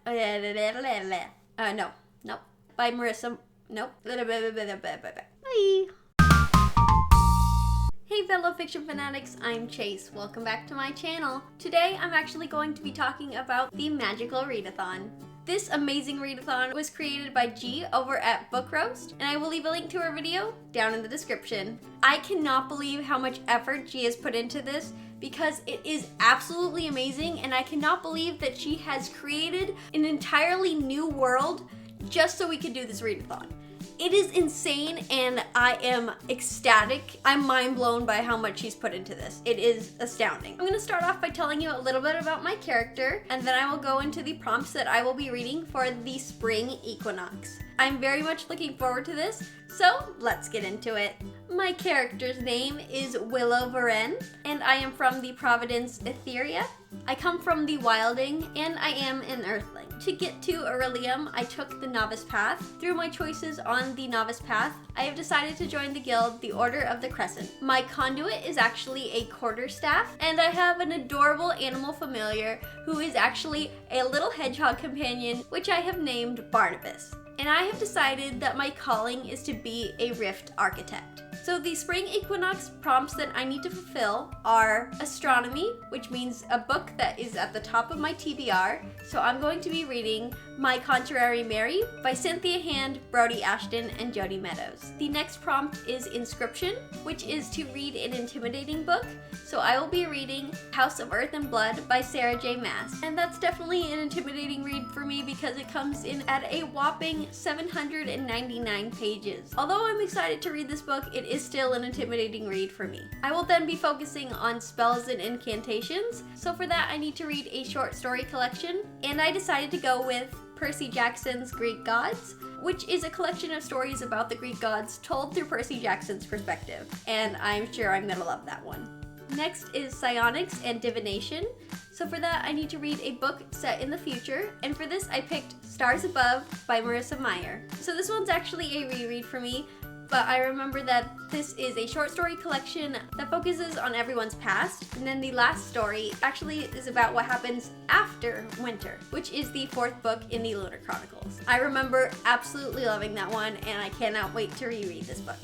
No. Nope. By Marissa. Nope. Bye. Hey fellow fiction fanatics, I'm Chase. Welcome back to my channel. Today I'm actually going to be talking about the magical readathon. This amazing readathon was created by G over at Book Roast, and I will leave a link to her video down in the description. I cannot believe how much effort G has put into this because it is absolutely amazing, and I cannot believe that she has created an entirely new world just so we could do this readathon. It is insane, and I am ecstatic. I'm mind blown by how much she's put into this. It is astounding. I'm gonna start off by telling you a little bit about my character, and then I will go into the prompts that I will be reading for the spring equinox. I'm very much looking forward to this, so let's get into it. My character's name is Willow Varen, and I am from the Providence, Etheria. I come from the Wilding, and I am an Earthling. To get to Orilium, I took the Novice Path. Through my choices on the Novice Path, I have decided to join the guild, the Order of the Crescent. My conduit is actually a quarterstaff, and I have an adorable animal familiar who is actually a little hedgehog companion, which I have named Barnabas. And I have decided that my calling is to be a Rift Architect. So the spring equinox prompts that I need to fulfill are astronomy, which means a book that is at the top of my TBR. So I'm going to be reading My Contrary Mary by Cynthia Hand, Brody Ashton, and Jody Meadows. The next prompt is inscription, which is to read an intimidating book. So I will be reading House of Earth and Blood by Sarah J. Maas. And that's definitely an intimidating read for me because it comes in at a whopping 799 pages. Although I'm excited to read this book, it is still an intimidating read for me. I will then be focusing on spells and incantations. So for that, I need to read a short story collection, and I decided to go with Percy Jackson's Greek Gods, which is a collection of stories about the Greek gods told through Percy Jackson's perspective. And I'm sure I'm gonna love that one. Next is Psionics and Divination. So for that, I need to read a book set in the future, and for this I picked Stars Above by Marissa Meyer. So this one's actually a reread for me, but I remember that this is a short story collection that focuses on everyone's past, and then the last story actually is about what happens after winter, which is the fourth book in the Lunar Chronicles. I remember absolutely loving that one, and I cannot wait to reread this book.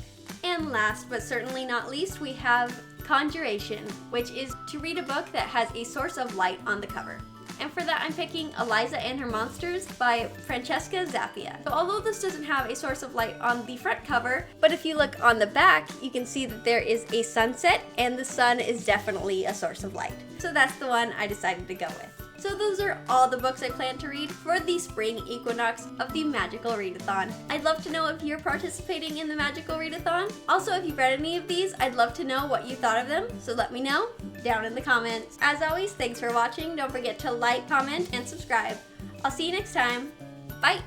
And last but certainly not least, we have Conjuration, which is to read a book that has a source of light on the cover. And for that, I'm picking Eliza and Her Monsters by Francesca Zappia. So although this doesn't have a source of light on the front cover, but if you look on the back, you can see that there is a sunset, and the sun is definitely a source of light. So that's the one I decided to go with. So those are all the books I plan to read for the spring equinox of the Magical Readathon. I'd love to know if you're participating in the Magical Readathon. Also, if you've read any of these, I'd love to know what you thought of them, so let me know down in the comments. As always, thanks for watching. Don't forget to like, comment, and subscribe. I'll see you next time. Bye!